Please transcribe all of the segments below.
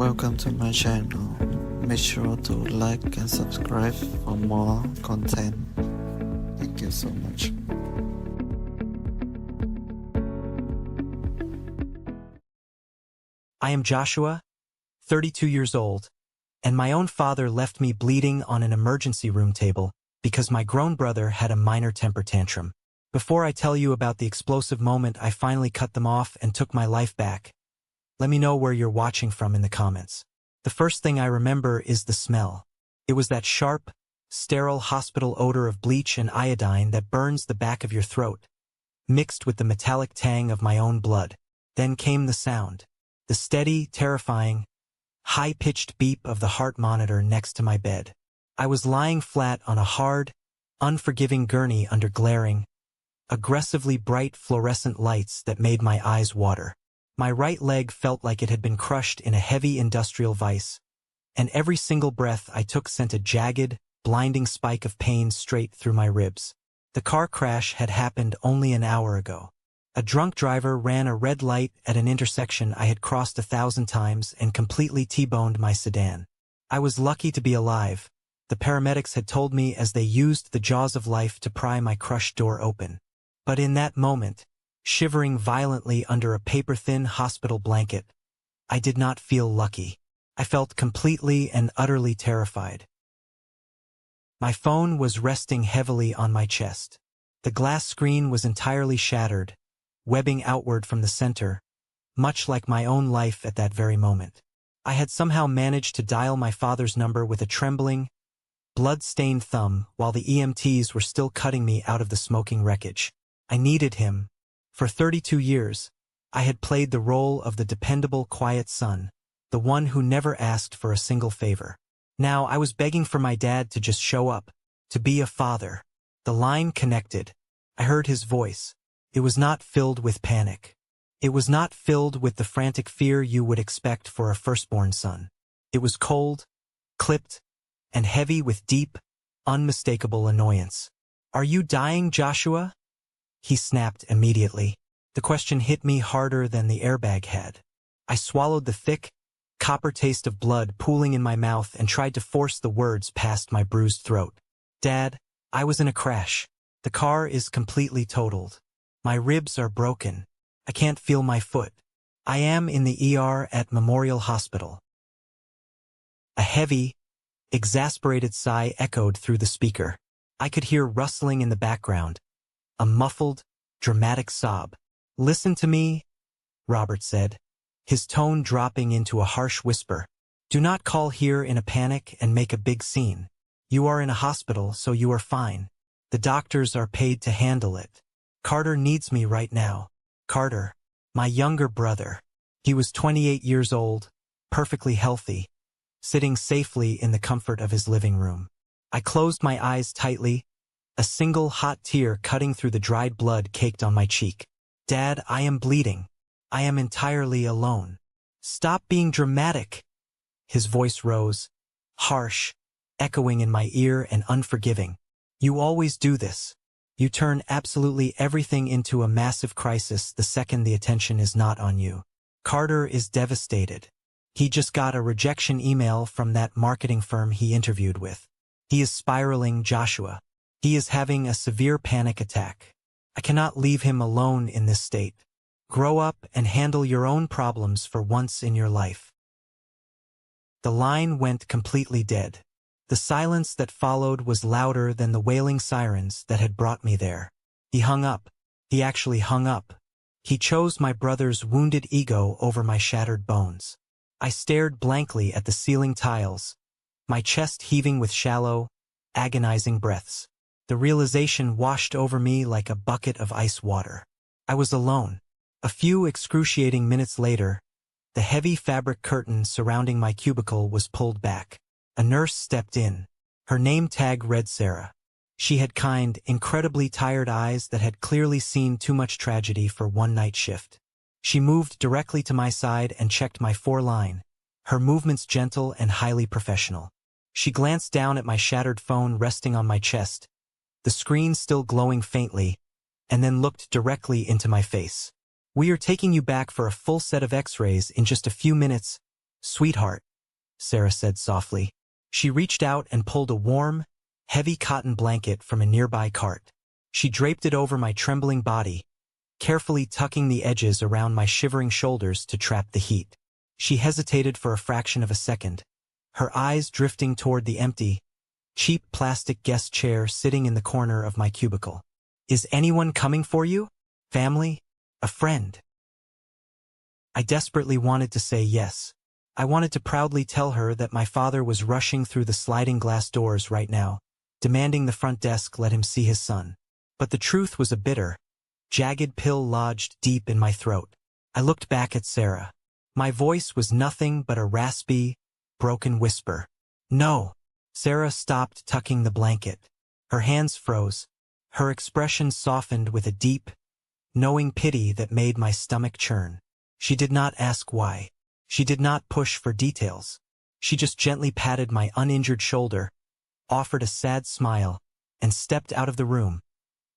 Welcome to my channel. Make sure to like and subscribe for more content. Thank you so much. I am Joshua, 32 years old, and my own father left me bleeding on an emergency room table because my grown brother had a minor temper tantrum. Before I tell you about the explosive moment I finally cut them off and took my life back, let me know where you're watching from in the comments. The first thing I remember is the smell. It was that sharp, sterile hospital odor of bleach and iodine that burns the back of your throat, mixed with the metallic tang of my own blood. Then came the sound. The steady, terrifying, high-pitched beep of the heart monitor next to my bed. I was lying flat on a hard, unforgiving gurney under glaring, aggressively bright fluorescent lights that made my eyes water. My right leg felt like it had been crushed in a heavy industrial vise, and every single breath I took sent a jagged, blinding spike of pain straight through my ribs. The car crash had happened only an hour ago. A drunk driver ran a red light at an intersection I had crossed 1,000 times and completely T-boned my sedan. I was lucky to be alive, the paramedics had told me as they used the jaws of life to pry my crushed door open. But in that moment, shivering violently under a paper-thin hospital blanket, I did not feel lucky. I felt completely and utterly terrified. My phone was resting heavily on my chest. The glass screen was entirely shattered, webbing outward from the center, much like my own life at that very moment. I had somehow managed to dial my father's number with a trembling, blood-stained thumb while the EMTs were still cutting me out of the smoking wreckage. I needed him. For 32 years, I had played the role of the dependable, quiet son, the one who never asked for a single favor. Now I was begging for my dad to just show up, to be a father. The line connected. I heard his voice. It was not filled with panic. It was not filled with the frantic fear you would expect for a firstborn son. It was cold, clipped, and heavy with deep, unmistakable annoyance. "Are you dying, Joshua?" He snapped immediately. The question hit me harder than the airbag had. I swallowed the thick, copper taste of blood pooling in my mouth and tried to force the words past my bruised throat. "Dad, I was in a crash. The car is completely totaled. My ribs are broken. I can't feel my foot. I am in the ER at Memorial Hospital." A heavy, exasperated sigh echoed through the speaker. I could hear rustling in the background, a muffled, dramatic sob. "Listen to me," Robert said, his tone dropping into a harsh whisper. "Do not call here in a panic and make a big scene. You are in a hospital, so you are fine. The doctors are paid to handle it. Carter needs me right now." Carter, my younger brother. He was 28 years old, perfectly healthy, sitting safely in the comfort of his living room. I closed my eyes tightly, a single hot tear cutting through the dried blood caked on my cheek. "Dad, I am bleeding. I am entirely alone. Stop being dramatic." His voice rose, harsh, echoing in my ear and unforgiving. "You always do this. You turn absolutely everything into a massive crisis the second the attention is not on you." Carter is devastated. He just got a rejection email from that marketing firm he interviewed with. He is spiraling, Joshua. He is having a severe panic attack. I cannot leave him alone in this state. Grow up and handle your own problems for once in your life. The line went completely dead. The silence that followed was louder than the wailing sirens that had brought me there. He hung up. He actually hung up. He chose my brother's wounded ego over my shattered bones. I stared blankly at the ceiling tiles, my chest heaving with shallow, agonizing breaths. The realization washed over me like a bucket of ice water. I was alone. A few excruciating minutes later, the heavy fabric curtain surrounding my cubicle was pulled back. A nurse stepped in. Her name tag read Sarah. She had kind, incredibly tired eyes that had clearly seen too much tragedy for one night shift. She moved directly to my side and checked my foreline, her movements gentle and highly professional. She glanced down at my shattered phone resting on my chest, the screen still glowing faintly, and then looked directly into my face. "We are taking you back for a full set of x-rays in just a few minutes," "Sweetheart," Sarah said softly. She reached out and pulled a warm, heavy cotton blanket from a nearby cart. She draped it over my trembling body, carefully tucking the edges around my shivering shoulders to trap the heat. She hesitated for a fraction of a second, her eyes drifting toward the empty, cheap plastic guest chair sitting in the corner of my cubicle. "Is anyone coming for you? Family? A friend?" I desperately wanted to say yes. I wanted to proudly tell her that my father was rushing through the sliding glass doors right now, demanding the front desk let him see his son. But the truth was a bitter, jagged pill lodged deep in my throat. I looked back at Sarah. My voice was nothing but a raspy, broken whisper. "No." Sarah stopped tucking the blanket. Her hands froze. Her expression softened with a deep, knowing pity that made my stomach churn. She did not ask why. She did not push for details. She just gently patted my uninjured shoulder, offered a sad smile, and stepped out of the room,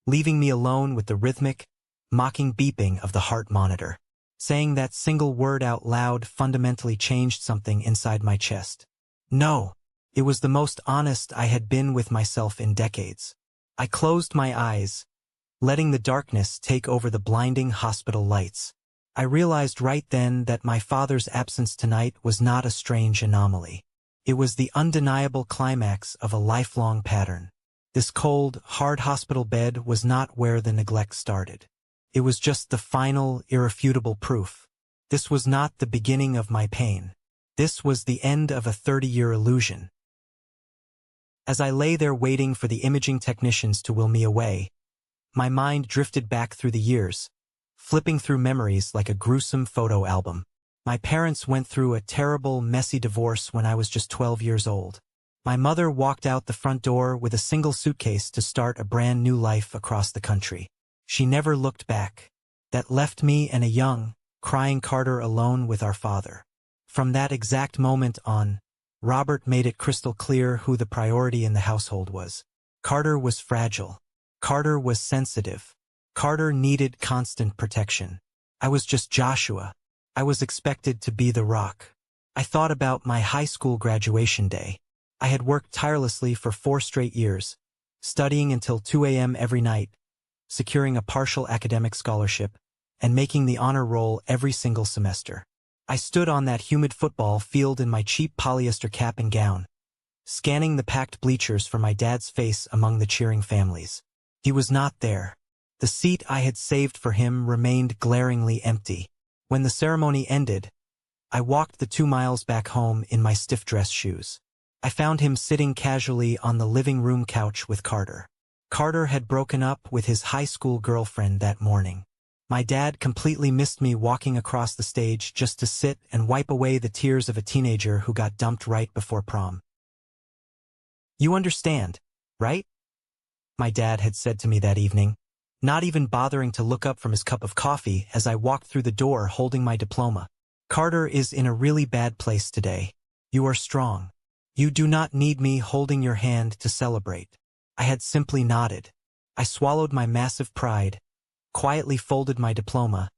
leaving me alone with the rhythmic, mocking beeping of the heart monitor. Saying that single word out loud fundamentally changed something inside my chest. No, it was the most honest I had been with myself in decades. I closed my eyes, letting the darkness take over the blinding hospital lights. I realized right then that my father's absence tonight was not a strange anomaly. It was the undeniable climax of a lifelong pattern. This cold, hard hospital bed was not where the neglect started. It was just the final, irrefutable proof. This was not the beginning of my pain. This was the end of a 30-year illusion. As I lay there waiting for the imaging technicians to will me away, my mind drifted back through the years, flipping through memories like a gruesome photo album. My parents went through a terrible, messy divorce when I was just 12 years old. My mother walked out the front door with a single suitcase to start a brand new life across the country. She never looked back. That left me and a young, crying Carter alone with our father. From that exact moment on, Robert made it crystal clear who the priority in the household was. Carter was fragile. Carter was sensitive. Carter needed constant protection. I was just Joshua. I was expected to be the rock. I thought about my high school graduation day. I had worked tirelessly for 4 straight years, studying until 2 a.m. every night, securing a partial academic scholarship, and making the honor roll every single semester. I stood on that humid football field in my cheap polyester cap and gown, scanning the packed bleachers for my dad's face among the cheering families. He was not there. The seat I had saved for him remained glaringly empty. When the ceremony ended, I walked the 2 miles back home in my stiff dress shoes. I found him sitting casually on the living room couch with Carter. Carter had broken up with his high school girlfriend that morning. My dad completely missed me walking across the stage just to sit and wipe away the tears of a teenager who got dumped right before prom. "You understand, right?" my dad had said to me that evening, not even bothering to look up from his cup of coffee as I walked through the door holding my diploma. "Carter is in a really bad place today. You are strong. You do not need me holding your hand to celebrate." I had simply nodded. I swallowed my massive pride, quietly folded my diploma,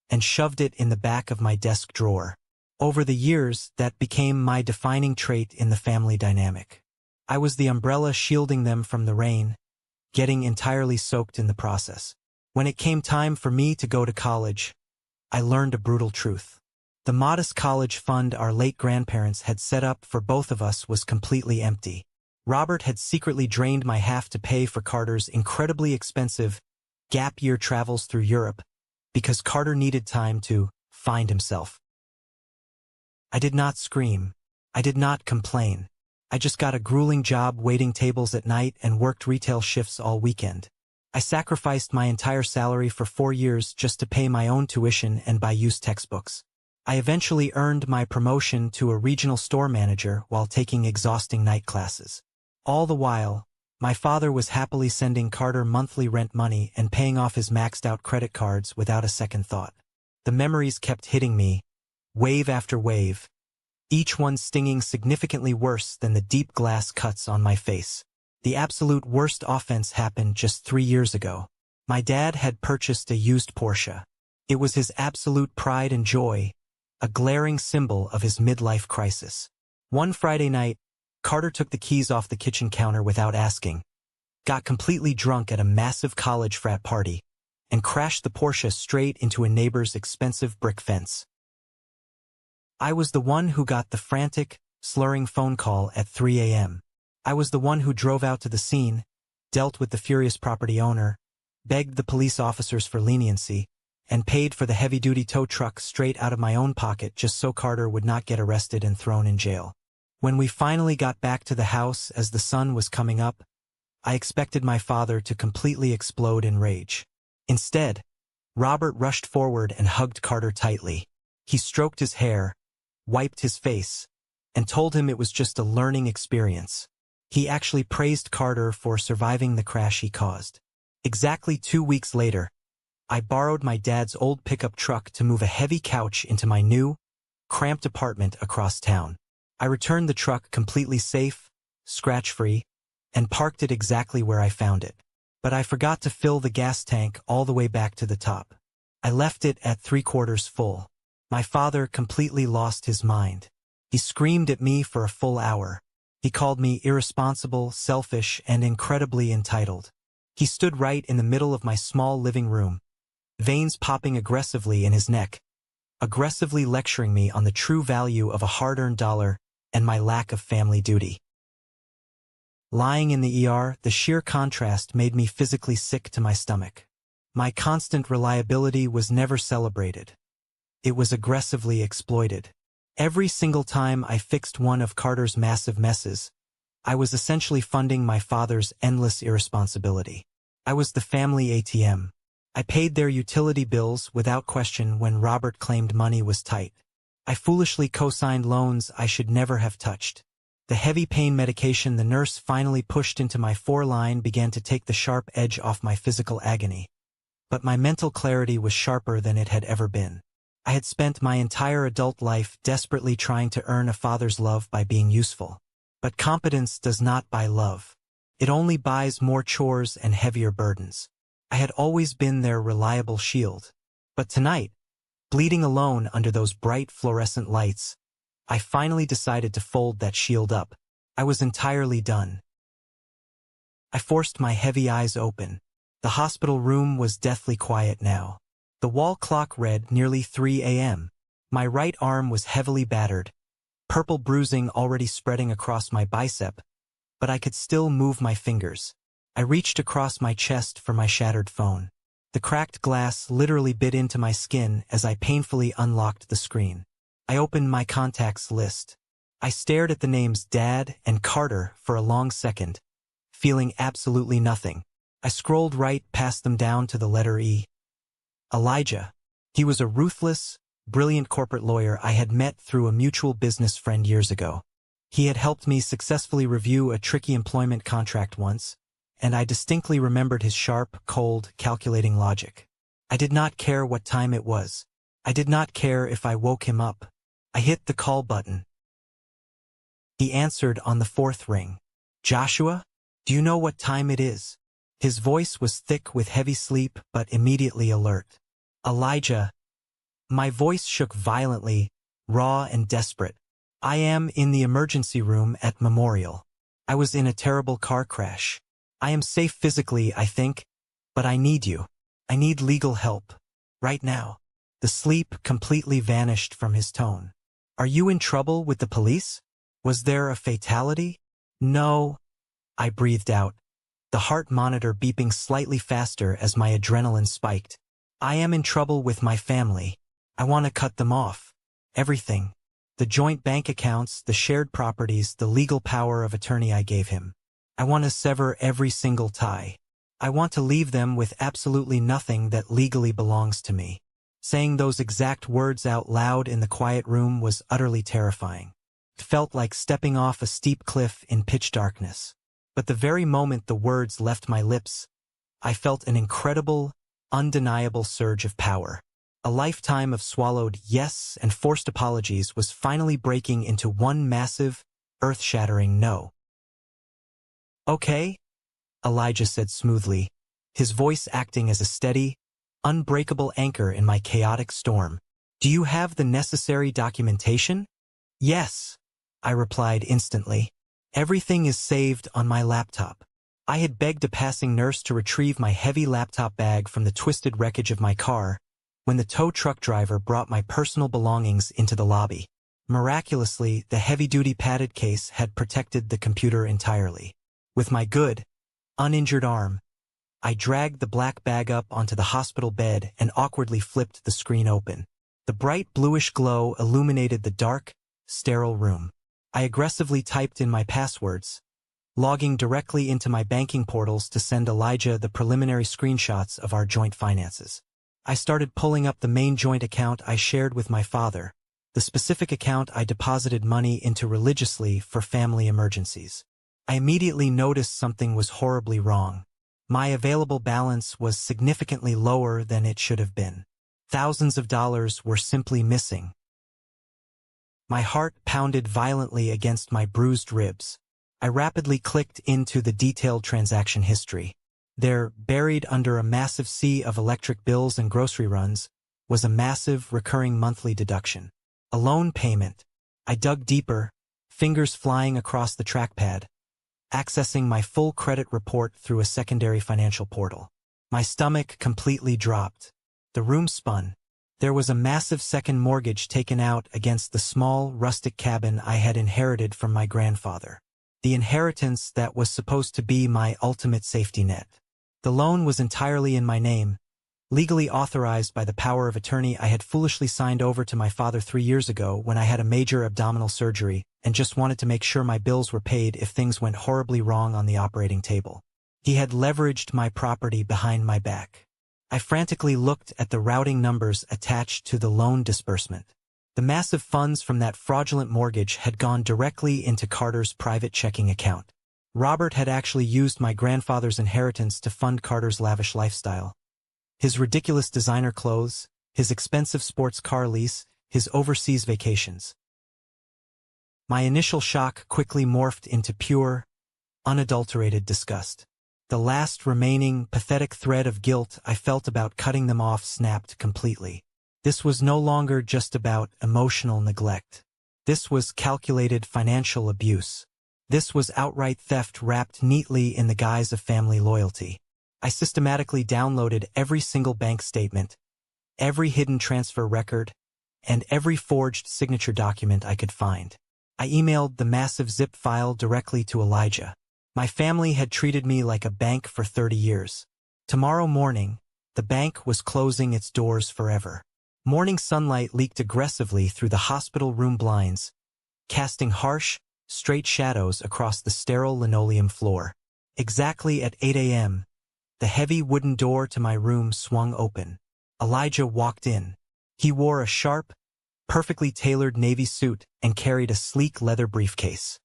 and shoved it in the back of my desk drawer. Over the years, that became my defining trait in the family dynamic. I was the umbrella shielding them from the rain, getting entirely soaked in the process. When it came time for me to go to college, I learned a brutal truth. The modest college fund our late grandparents had set up for both of us was completely empty. Robert had secretly drained my half to pay for Carter's incredibly expensive gap-year travels through Europe because Carter needed time to find himself. I did not scream. I did not complain. I just got a grueling job waiting tables at night and worked retail shifts all weekend. I sacrificed my entire salary for 4 years just to pay my own tuition and buy used textbooks. I eventually earned my promotion to a regional store manager while taking exhausting night classes. All the while, my father was happily sending Carter monthly rent money and paying off his maxed-out credit cards without a second thought. The memories kept hitting me, wave after wave, each one stinging significantly worse than the deep glass cuts on my face. The absolute worst offense happened just 3 years ago. My dad had purchased a used Porsche. It was his absolute pride and joy, a glaring symbol of his midlife crisis. One Friday night, Carter took the keys off the kitchen counter without asking, got completely drunk at a massive college frat party, and crashed the Porsche straight into a neighbor's expensive brick fence. I was the one who got the frantic, slurring phone call at 3 a.m. I was the one who drove out to the scene, dealt with the furious property owner, begged the police officers for leniency, and paid for the heavy-duty tow truck straight out of my own pocket just so Carter would not get arrested and thrown in jail. When we finally got back to the house as the sun was coming up, I expected my father to completely explode in rage. Instead, Robert rushed forward and hugged Carter tightly. He stroked his hair, wiped his face, and told him it was just a learning experience. He actually praised Carter for surviving the crash he caused. Exactly 2 weeks later, I borrowed my dad's old pickup truck to move a heavy couch into my new, cramped apartment across town. I returned the truck completely safe, scratch-free, and parked it exactly where I found it. But I forgot to fill the gas tank all the way back to the top. I left it at 3/4 full. My father completely lost his mind. He screamed at me for a full hour. He called me irresponsible, selfish, and incredibly entitled. He stood right in the middle of my small living room, veins popping aggressively in his neck, aggressively lecturing me on the true value of a hard-earned dollar and my lack of family duty. Lying in the ER, the sheer contrast made me physically sick to my stomach. My constant reliability was never celebrated. It was aggressively exploited. Every single time I fixed one of Carter's massive messes, I was essentially funding my father's endless irresponsibility. I was the family ATM. I paid their utility bills without question when Robert claimed money was tight. I foolishly co-signed loans I should never have touched. The heavy pain medication the nurse finally pushed into my foreline began to take the sharp edge off my physical agony. But my mental clarity was sharper than it had ever been. I had spent my entire adult life desperately trying to earn a father's love by being useful. But competence does not buy love. It only buys more chores and heavier burdens. I had always been their reliable shield. But tonight, bleeding alone under those bright fluorescent lights, I finally decided to fold that shield up. I was entirely done. I forced my heavy eyes open. The hospital room was deathly quiet now. The wall clock read nearly 3 a.m. My right arm was heavily battered, purple bruising already spreading across my bicep, but I could still move my fingers. I reached across my chest for my shattered phone. The cracked glass literally bit into my skin as I painfully unlocked the screen. I opened my contacts list. I stared at the names Dad and Carter for a long second, feeling absolutely nothing. I scrolled right past them down to the letter E. Elijah. He was a ruthless, brilliant corporate lawyer I had met through a mutual business friend years ago. He had helped me successfully review a tricky employment contract once, and I distinctly remembered his sharp, cold, calculating logic. I did not care what time it was. I did not care if I woke him up. I hit the call button. He answered on the 4th ring. Joshua? Do you know what time it is? His voice was thick with heavy sleep but immediately alert. Elijah. My voice shook violently, raw and desperate. I am in the emergency room at Memorial. I was in a terrible car crash. I am safe physically, I think, but I need you. I need legal help. Right now. The sleep completely vanished from his tone. Are you in trouble with the police? Was there a fatality? No. I breathed out, the heart monitor beeping slightly faster as my adrenaline spiked. I am in trouble with my family. I want to cut them off. Everything. The joint bank accounts, the shared properties, the legal power of attorney I gave him. I want to sever every single tie. I want to leave them with absolutely nothing that legally belongs to me. Saying those exact words out loud in the quiet room was utterly terrifying. It felt like stepping off a steep cliff in pitch darkness. But the very moment the words left my lips, I felt an incredible, undeniable surge of power. A lifetime of swallowed yes and forced apologies was finally breaking into one massive, earth-shattering no. Okay, Elijah said smoothly, his voice acting as a steady, unbreakable anchor in my chaotic storm. Do you have the necessary documentation? Yes, I replied instantly. Everything is saved on my laptop. I had begged a passing nurse to retrieve my heavy laptop bag from the twisted wreckage of my car when the tow truck driver brought my personal belongings into the lobby. Miraculously, the heavy-duty padded case had protected the computer entirely. With my good, uninjured arm, I dragged the black bag up onto the hospital bed and awkwardly flipped the screen open. The bright bluish glow illuminated the dark, sterile room. I aggressively typed in my passwords, logging directly into my banking portals to send Elijah the preliminary screenshots of our joint finances. I started pulling up the main joint account I shared with my father, the specific account I deposited money into religiously for family emergencies. I immediately noticed something was horribly wrong. My available balance was significantly lower than it should have been. Thousands of dollars were simply missing. My heart pounded violently against my bruised ribs. I rapidly clicked into the detailed transaction history. There, buried under a massive sea of electric bills and grocery runs, was a massive recurring monthly deduction. A loan payment. I dug deeper, fingers flying across the trackpad, accessing my full credit report through a secondary financial portal. My stomach completely dropped. The room spun. There was a massive second mortgage taken out against the small, rustic cabin I had inherited from my grandfather. The inheritance that was supposed to be my ultimate safety net. The loan was entirely in my name, legally authorized by the power of attorney I had foolishly signed over to my father 3 years ago when I had a major abdominal surgery and just wanted to make sure my bills were paid if things went horribly wrong on the operating table. He had leveraged my property behind my back. I frantically looked at the routing numbers attached to the loan disbursement. The massive funds from that fraudulent mortgage had gone directly into Carter's private checking account. Robert had actually used my grandfather's inheritance to fund Carter's lavish lifestyle. His ridiculous designer clothes, his expensive sports car lease, his overseas vacations. My initial shock quickly morphed into pure, unadulterated disgust. The last remaining, pathetic thread of guilt I felt about cutting them off snapped completely. This was no longer just about emotional neglect. This was calculated financial abuse. This was outright theft wrapped neatly in the guise of family loyalty. I systematically downloaded every single bank statement, every hidden transfer record, and every forged signature document I could find. I emailed the massive zip file directly to Elijah. My family had treated me like a bank for 30 years. Tomorrow morning, the bank was closing its doors forever. Morning sunlight leaked aggressively through the hospital room blinds, casting harsh, straight shadows across the sterile linoleum floor. Exactly at 8 a.m., the heavy wooden door to my room swung open. Elijah walked in. He wore a sharp, perfectly tailored navy suit and carried a sleek leather briefcase.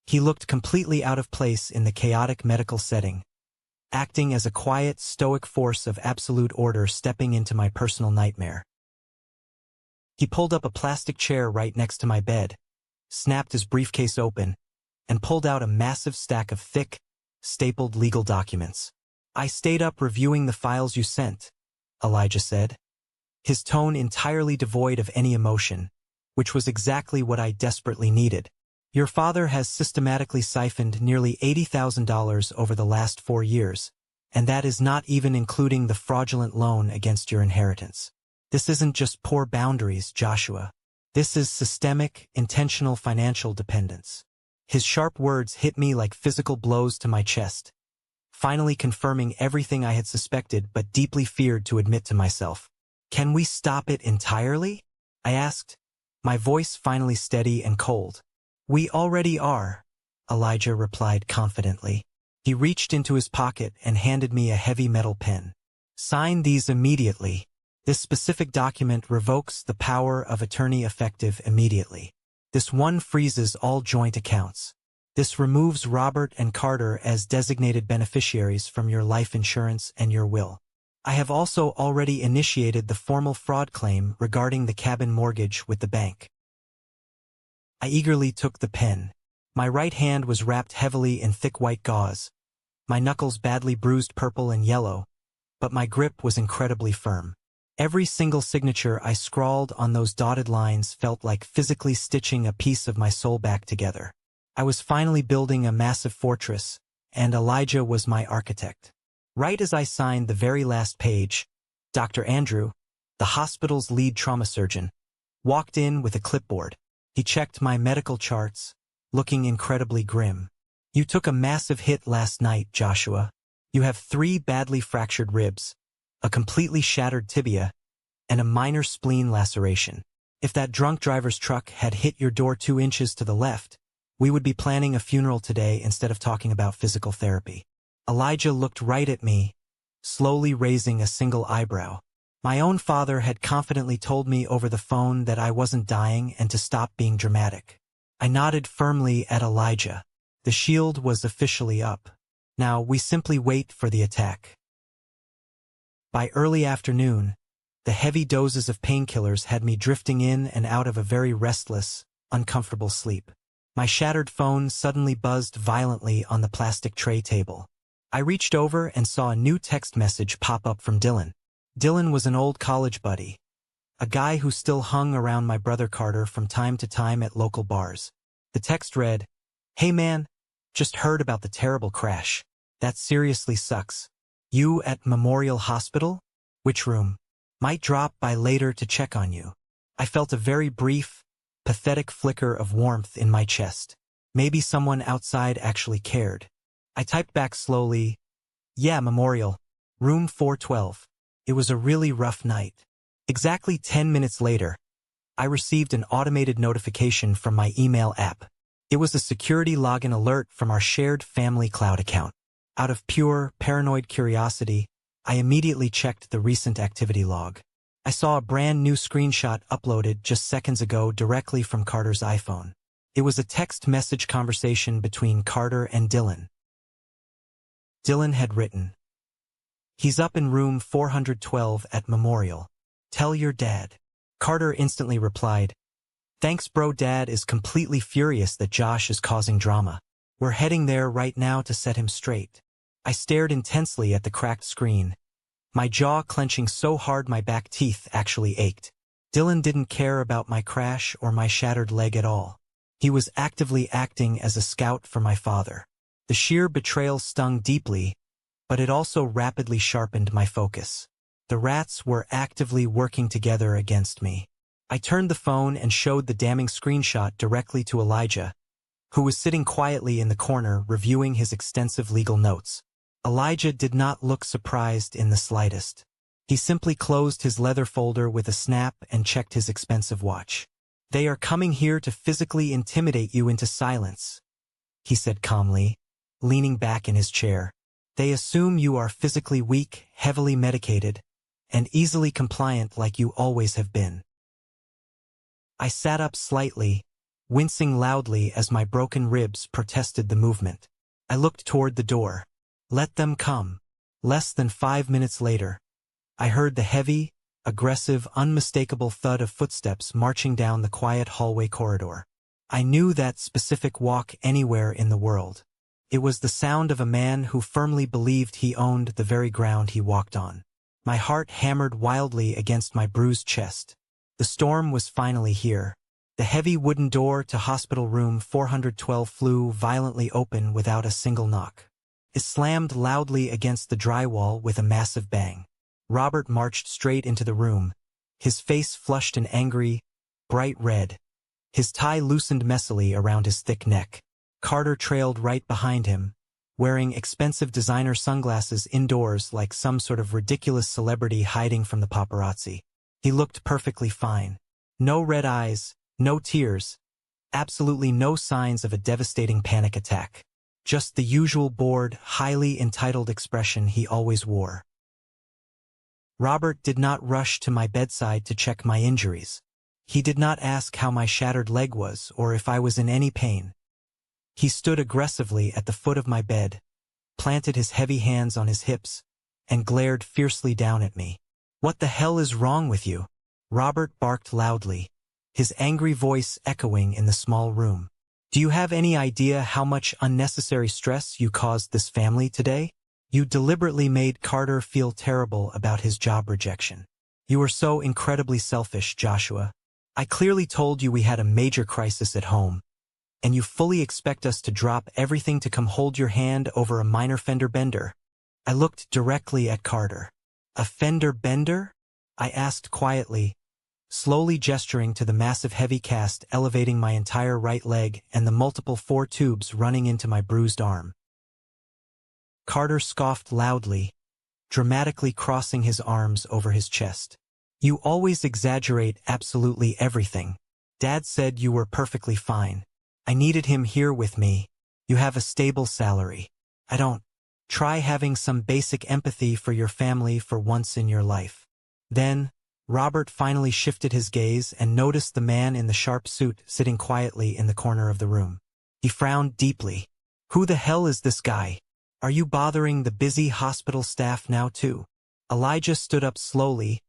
He looked completely out of place in the chaotic medical setting, acting as a quiet, stoic force of absolute order stepping into my personal nightmare. He pulled up a plastic chair right next to my bed, snapped his briefcase open, and pulled out a massive stack of thick, stapled legal documents. "I stayed up reviewing the files you sent," Elijah said, his tone entirely devoid of any emotion, which was exactly what I desperately needed. "Your father has systematically siphoned nearly $80,000 over the last 4 years, and that is not even including the fraudulent loan against your inheritance. This isn't just poor boundaries, Joshua. This is systemic, intentional financial dependence." His sharp words hit me like physical blows to my chest, finally confirming everything I had suspected but deeply feared to admit to myself. "Can we stop it entirely?" I asked, my voice finally steady and cold. "We already are," Elijah replied confidently. He reached into his pocket and handed me a heavy metal pen. "Sign these immediately. This specific document revokes the power of attorney effective immediately. This one freezes all joint accounts. This removes Robert and Carter as designated beneficiaries from your life insurance and your will. I have also already initiated the formal fraud claim regarding the cabin mortgage with the bank." I eagerly took the pen. My right hand was wrapped heavily in thick white gauze, my knuckles badly bruised purple and yellow, but my grip was incredibly firm. Every single signature I scrawled on those dotted lines felt like physically stitching a piece of my soul back together. I was finally building a massive fortress, and Elijah was my architect. Right as I signed the very last page, Dr. Andrew, the hospital's lead trauma surgeon, walked in with a clipboard. He checked my medical charts, looking incredibly grim. "You took a massive hit last night, Joshua. You have 3 badly fractured ribs, a completely shattered tibia, and a minor spleen laceration. If that drunk driver's truck had hit your door 2 inches to the left, we would be planning a funeral today instead of talking about physical therapy." Elijah looked right at me, slowly raising a single eyebrow. My own father had confidently told me over the phone that I wasn't dying and to stop being dramatic. I nodded firmly at Elijah. The shield was officially up. Now we simply wait for the attack. By early afternoon, the heavy doses of painkillers had me drifting in and out of a very restless, uncomfortable sleep. My shattered phone suddenly buzzed violently on the plastic tray table. I reached over and saw a new text message pop up from Dylan. Dylan was an old college buddy, a guy who still hung around my brother Carter from time to time at local bars. The text read, "Hey man, just heard about the terrible crash. That seriously sucks. You at Memorial Hospital? Which room? Might drop by later to check on you." I felt a very brief, pathetic flicker of warmth in my chest. Maybe someone outside actually cared. I typed back slowly, "Yeah, Memorial. Room 412. It was a really rough night." Exactly 10 minutes later, I received an automated notification from my email app. It was a security login alert from our shared family cloud account. Out of pure, paranoid curiosity, I immediately checked the recent activity log. I saw a brand new screenshot uploaded just seconds ago directly from Carter's iPhone. It was a text message conversation between Carter and Dylan. Dylan had written, "He's up in room 412 at Memorial. Tell your dad." Carter instantly replied, "Thanks bro, Dad is completely furious that Josh is causing drama. We're heading there right now to set him straight." I stared intensely at the cracked screen, my jaw clenching so hard my back teeth actually ached. Dylan didn't care about my crash or my shattered leg at all. He was actively acting as a scout for my father. The sheer betrayal stung deeply, but it also rapidly sharpened my focus. The rats were actively working together against me. I turned the phone and showed the damning screenshot directly to Elijah, who was sitting quietly in the corner reviewing his extensive legal notes. Elijah did not look surprised in the slightest. He simply closed his leather folder with a snap and checked his expensive watch. "They are coming here to physically intimidate you into silence," he said calmly, leaning back in his chair. "They assume you are physically weak, heavily medicated, and easily compliant like you always have been." I sat up slightly, wincing loudly as my broken ribs protested the movement. I looked toward the door. Let them come. Less than 5 minutes later, I heard the heavy, aggressive, unmistakable thud of footsteps marching down the quiet hallway corridor. I knew that specific walk anywhere in the world. It was the sound of a man who firmly believed he owned the very ground he walked on. My heart hammered wildly against my bruised chest. The storm was finally here. The heavy wooden door to hospital room 412 flew violently open without a single knock. It slammed loudly against the drywall with a massive bang. Robert marched straight into the room, his face flushed and angry, bright red. His tie loosened messily around his thick neck. Carter trailed right behind him, wearing expensive designer sunglasses indoors like some sort of ridiculous celebrity hiding from the paparazzi. He looked perfectly fine. No red eyes, no tears, absolutely no signs of a devastating panic attack. Just the usual bored, highly entitled expression he always wore. Robert did not rush to my bedside to check my injuries. He did not ask how my shattered leg was or if I was in any pain. He stood aggressively at the foot of my bed, planted his heavy hands on his hips, and glared fiercely down at me. "What the hell is wrong with you?" Robert barked loudly, his angry voice echoing in the small room. "Do you have any idea how much unnecessary stress you caused this family today? You deliberately made Carter feel terrible about his job rejection. You are so incredibly selfish, Joshua. I clearly told you we had a major crisis at home, and you fully expect us to drop everything to come hold your hand over a minor fender bender. I looked directly at Carter. A fender bender? I asked quietly, slowly gesturing to the massive heavy cast elevating my entire right leg and the multiple 4 tubes running into my bruised arm. Carter scoffed loudly, dramatically crossing his arms over his chest. You always exaggerate absolutely everything. Dad said you were perfectly fine. I needed him here with me. You have a stable salary. I don't. Try having some basic empathy for your family for once in your life. Then, Robert finally shifted his gaze and noticed the man in the sharp suit sitting quietly in the corner of the room. He frowned deeply. Who the hell is this guy? Are you bothering the busy hospital staff now too? Elijah stood up slowly,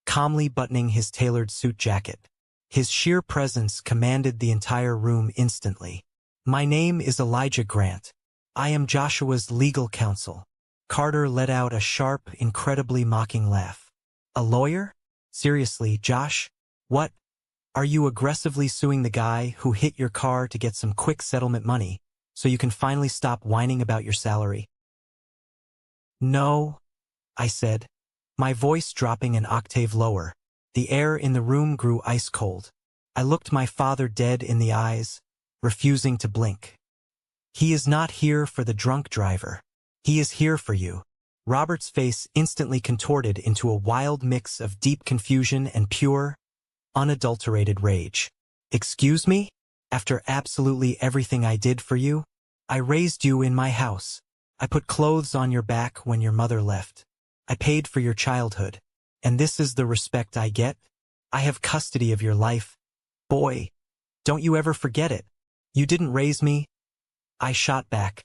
calmly buttoning his tailored suit jacket. His sheer presence commanded the entire room instantly. My name is Elijah Grant. I am Joshua's legal counsel. Carter let out a sharp, incredibly mocking laugh. A lawyer? Seriously, Josh? What? Are you aggressively suing the guy who hit your car to get some quick settlement money, so you can finally stop whining about your salary? No, I said, my voice dropping an octave lower. The air in the room grew ice cold. I looked my father dead in the eyes, refusing to blink. He is not here for the drunk driver. He is here for you. Robert's face instantly contorted into a wild mix of deep confusion and pure, unadulterated rage. Excuse me? After absolutely everything I did for you? I raised you in my house. I put clothes on your back when your mother left. I paid for your childhood. And this is the respect I get? I have custody of your life. Boy, don't you ever forget it. You didn't raise me. I shot back,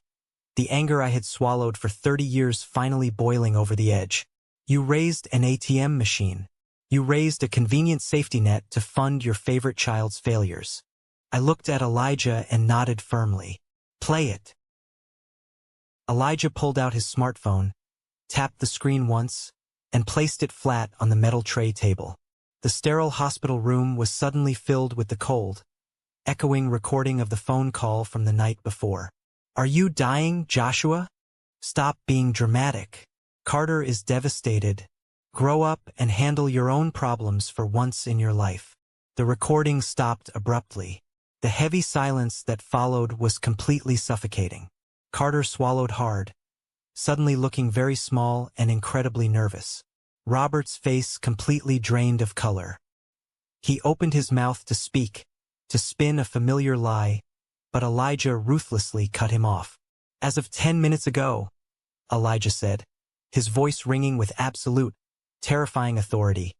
the anger I had swallowed for 30 years finally boiling over the edge. You raised an ATM machine. You raised a convenient safety net to fund your favorite child's failures. I looked at Elijah and nodded firmly. Play it. Elijah pulled out his smartphone, tapped the screen once, and placed it flat on the metal tray table. The sterile hospital room was suddenly filled with the cold, echoing recording of the phone call from the night before. Are you dying, Joshua? Stop being dramatic. Carter is devastated. Grow up and handle your own problems for once in your life. The recording stopped abruptly. The heavy silence that followed was completely suffocating. Carter swallowed hard, suddenly looking very small and incredibly nervous. Robert's face completely drained of color. He opened his mouth to speak, to spin a familiar lie, but Elijah ruthlessly cut him off. As of 10 minutes ago, Elijah said, his voice ringing with absolute, terrifying authority.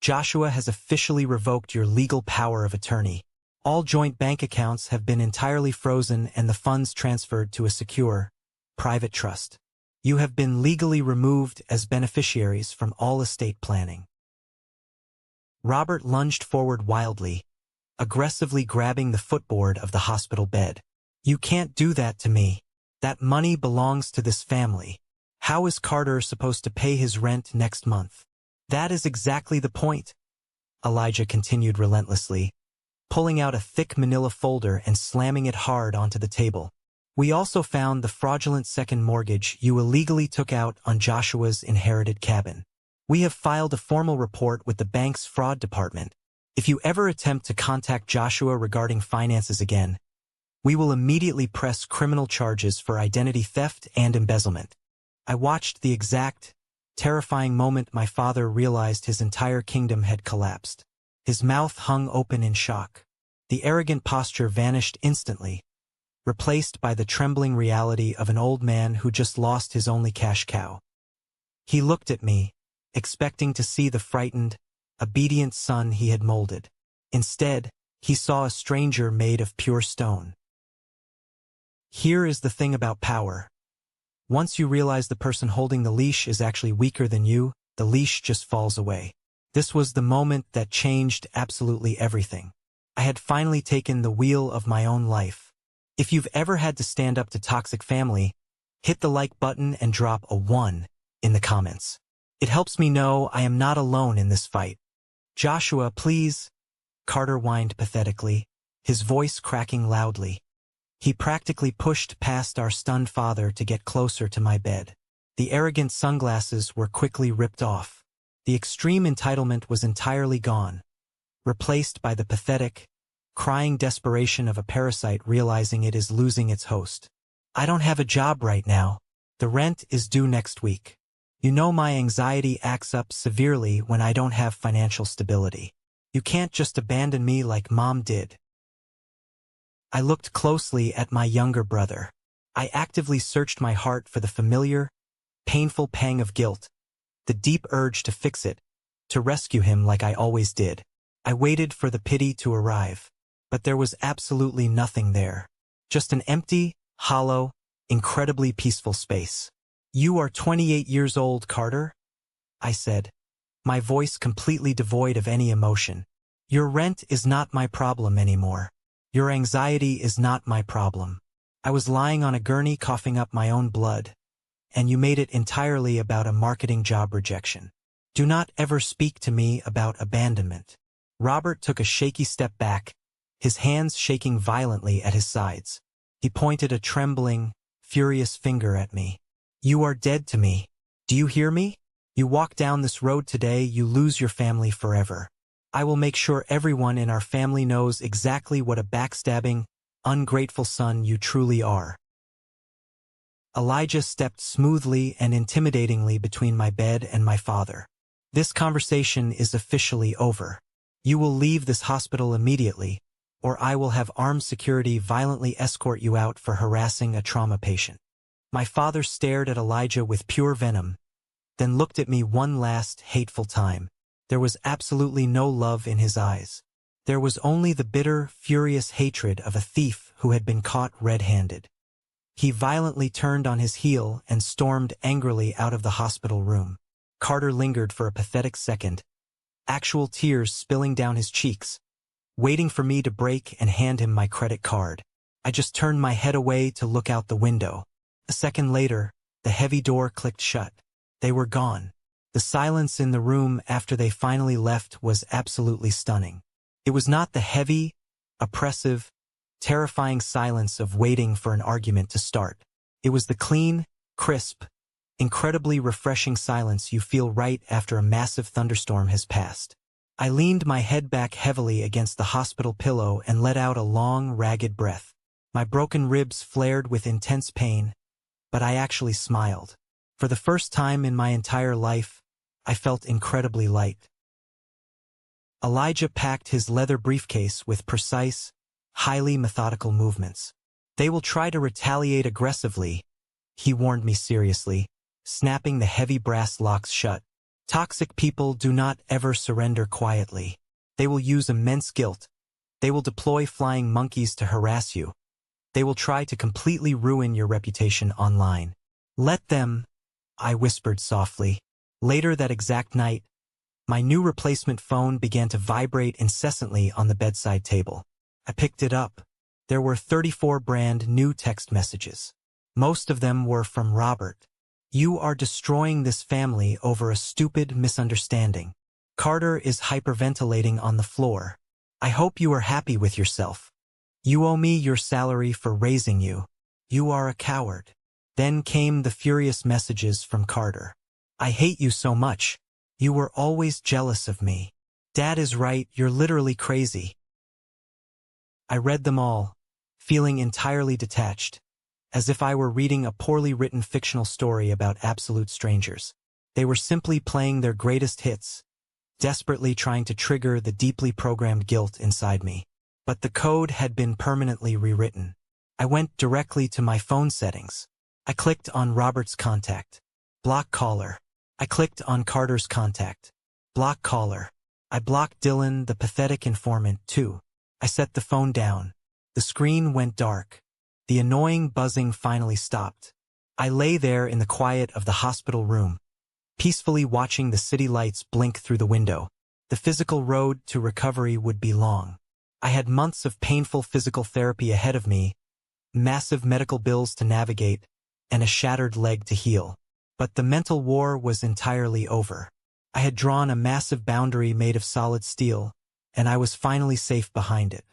Joshua has officially revoked your legal power of attorney. All joint bank accounts have been entirely frozen and the funds transferred to a secure, private trust. You have been legally removed as beneficiaries from all estate planning. Robert lunged forward wildly, aggressively grabbing the footboard of the hospital bed. You can't do that to me. That money belongs to this family. How is Carter supposed to pay his rent next month? That is exactly the point, Elijah continued relentlessly, pulling out a thick manila folder and slamming it hard onto the table. We also found the fraudulent second mortgage you illegally took out on Joshua's inherited cabin. We have filed a formal report with the bank's fraud department. If you ever attempt to contact Joshua regarding finances again, we will immediately press criminal charges for identity theft and embezzlement. I watched the exact, terrifying moment my father realized his entire kingdom had collapsed. His mouth hung open in shock. The arrogant posture vanished instantly, replaced by the trembling reality of an old man who just lost his only cash cow. He looked at me, expecting to see the frightened, obedient son he had molded. Instead, he saw a stranger made of pure stone. Here is the thing about power. Once you realize the person holding the leash is actually weaker than you, the leash just falls away. This was the moment that changed absolutely everything. I had finally taken the wheel of my own life. If you've ever had to stand up to toxic family, hit the like button and drop a 1 in the comments. It helps me know I am not alone in this fight. Joshua, please, Carter whined pathetically, his voice cracking loudly. He practically pushed past our stunned father to get closer to my bed. The arrogant sunglasses were quickly ripped off. The extreme entitlement was entirely gone, replaced by the pathetic, crying desperation of a parasite realizing it is losing its host. I don't have a job right now. The rent is due next week. You know my anxiety acts up severely when I don't have financial stability. You can't just abandon me like Mom did. I looked closely at my younger brother. I actively searched my heart for the familiar, painful pang of guilt, the deep urge to fix it, to rescue him like I always did. I waited for the pity to arrive, but there was absolutely nothing there. Just an empty, hollow, incredibly peaceful space. You are 28 years old, Carter, I said, my voice completely devoid of any emotion. Your rent is not my problem anymore. Your anxiety is not my problem. I was lying on a gurney coughing up my own blood, and you made it entirely about a marketing job rejection. Do not ever speak to me about abandonment. Robert took a shaky step back, his hands shaking violently at his sides. He pointed a trembling, furious finger at me. You are dead to me. Do you hear me? You walk down this road today, you lose your family forever. I will make sure everyone in our family knows exactly what a backstabbing, ungrateful son you truly are. Elijah stepped smoothly and intimidatingly between my bed and my father. This conversation is officially over. You will leave this hospital immediately, or I will have armed security violently escort you out for harassing a trauma patient. My father stared at Elijah with pure venom, then looked at me one last hateful time. There was absolutely no love in his eyes. There was only the bitter, furious hatred of a thief who had been caught red-handed. He violently turned on his heel and stormed angrily out of the hospital room. Carter lingered for a pathetic second, actual tears spilling down his cheeks, waiting for me to break and hand him my credit card. I just turned my head away to look out the window. A second later, the heavy door clicked shut. They were gone. The silence in the room after they finally left was absolutely stunning. It was not the heavy, oppressive, terrifying silence of waiting for an argument to start. It was the clean, crisp, incredibly refreshing silence you feel right after a massive thunderstorm has passed. I leaned my head back heavily against the hospital pillow and let out a long, ragged breath. My broken ribs flared with intense pain, but I actually smiled. For the first time in my entire life, I felt incredibly light. Elijah packed his leather briefcase with precise, highly methodical movements. They will try to retaliate aggressively, he warned me seriously, snapping the heavy brass locks shut. Toxic people do not ever surrender quietly. They will use immense guilt. They will deploy flying monkeys to harass you. They will try to completely ruin your reputation online. Let them, I whispered softly. Later that exact night, my new replacement phone began to vibrate incessantly on the bedside table. I picked it up. There were 34 brand new text messages. Most of them were from Robert. You are destroying this family over a stupid misunderstanding. Carter is hyperventilating on the floor. I hope you are happy with yourself. You owe me your salary for raising you. You are a coward. Then came the furious messages from Carter. I hate you so much. You were always jealous of me. Dad is right, you're literally crazy. I read them all, feeling entirely detached, as if I were reading a poorly written fictional story about absolute strangers. They were simply playing their greatest hits, desperately trying to trigger the deeply programmed guilt inside me. But the code had been permanently rewritten. I went directly to my phone settings. I clicked on Robert's contact. Block caller. I clicked on Carter's contact. Block caller. I blocked Dylan, the pathetic informant, too. I set the phone down. The screen went dark. The annoying buzzing finally stopped. I lay there in the quiet of the hospital room, peacefully watching the city lights blink through the window. The physical road to recovery would be long. I had months of painful physical therapy ahead of me, massive medical bills to navigate, and a shattered leg to heal. But the mental war was entirely over. I had drawn a massive boundary made of solid steel, and I was finally safe behind it.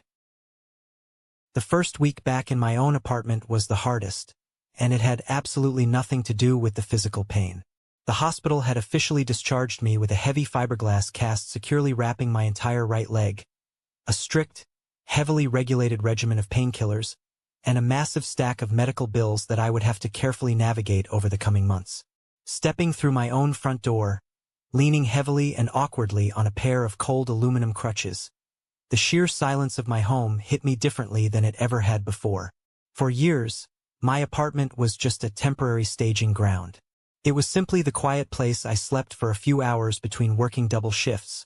The first week back in my own apartment was the hardest, and it had absolutely nothing to do with the physical pain. The hospital had officially discharged me with a heavy fiberglass cast securely wrapping my entire right leg, a strict, heavily regulated regimen of painkillers, and a massive stack of medical bills that I would have to carefully navigate over the coming months. Stepping through my own front door, leaning heavily and awkwardly on a pair of cold aluminum crutches, the sheer silence of my home hit me differently than it ever had before. For years, my apartment was just a temporary staging ground. It was simply the quiet place I slept for a few hours between working double shifts,